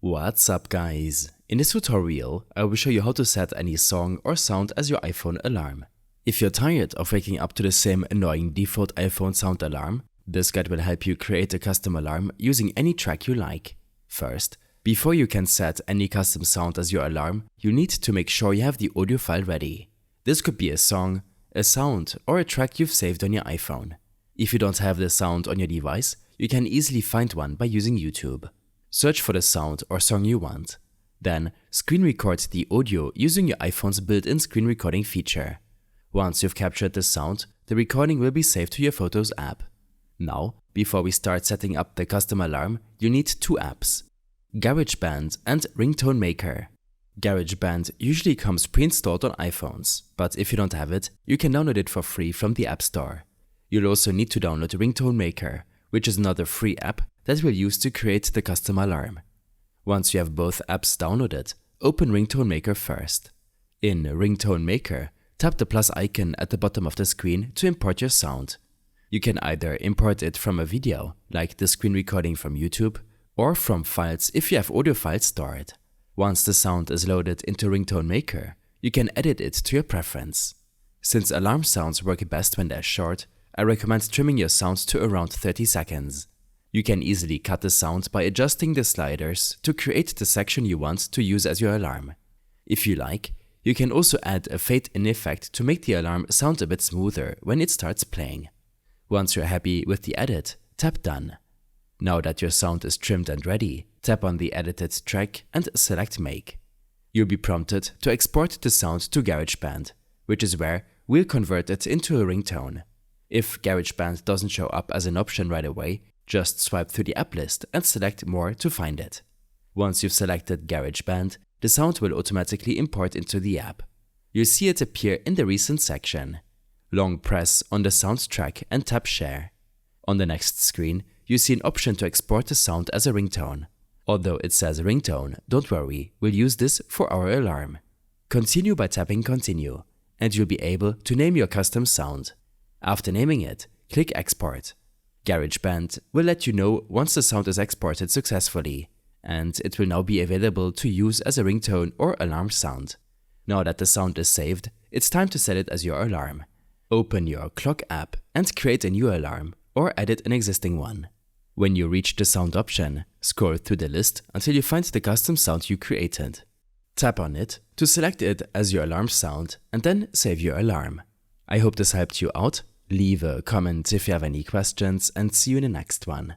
What's up guys? In this tutorial, I will show you how to set any song or sound as your iPhone alarm. If you're tired of waking up to the same annoying default iPhone sound alarm, this guide will help you create a custom alarm using any track you like. First, before you can set any custom sound as your alarm, you need to make sure you have the audio file ready. This could be a song, a sound, or a track you've saved on your iPhone. If you don't have the sound on your device, you can easily find one by using YouTube. Search for the sound or song you want. Then, screen record the audio using your iPhone's built-in screen recording feature. Once you've captured the sound, the recording will be saved to your Photos app. Now, before we start setting up the custom alarm, you need two apps: GarageBand and Ringtone Maker. GarageBand usually comes pre-installed on iPhones, but if you don't have it, you can download it for free from the App Store. You'll also need to download Ringtone Maker, which is another free app that we'll use to create the custom alarm. Once you have both apps downloaded, open Ringtone Maker first. In Ringtone Maker, tap the plus icon at the bottom of the screen to import your sound. You can either import it from a video, like the screen recording from YouTube, or from files if you have audio files stored. Once the sound is loaded into Ringtone Maker, you can edit it to your preference. Since alarm sounds work best when they're short, I recommend trimming your sound to around 30 seconds. You can easily cut the sound by adjusting the sliders to create the section you want to use as your alarm. If you like, you can also add a fade-in effect to make the alarm sound a bit smoother when it starts playing. Once you're happy with the edit, tap Done. Now that your sound is trimmed and ready, tap on the edited track and select Make. You'll be prompted to export the sound to GarageBand, which is where we'll convert it into a ringtone. If GarageBand doesn't show up as an option right away, just swipe through the app list and select More to find it. Once you've selected GarageBand, the sound will automatically import into the app. You'll see it appear in the Recent section. Long press on the sound track and tap Share. On the next screen, you see an option to export the sound as a ringtone. Although it says ringtone, don't worry, we'll use this for our alarm. Continue by tapping Continue, and you'll be able to name your custom sound. After naming it, click Export. GarageBand will let you know once the sound is exported successfully, and it will now be available to use as a ringtone or alarm sound. Now that the sound is saved, it's time to set it as your alarm. Open your Clock app and create a new alarm or edit an existing one. When you reach the sound option, scroll through the list until you find the custom sound you created. Tap on it to select it as your alarm sound and then save your alarm. I hope this helped you out. Leave a comment if you have any questions and see you in the next one.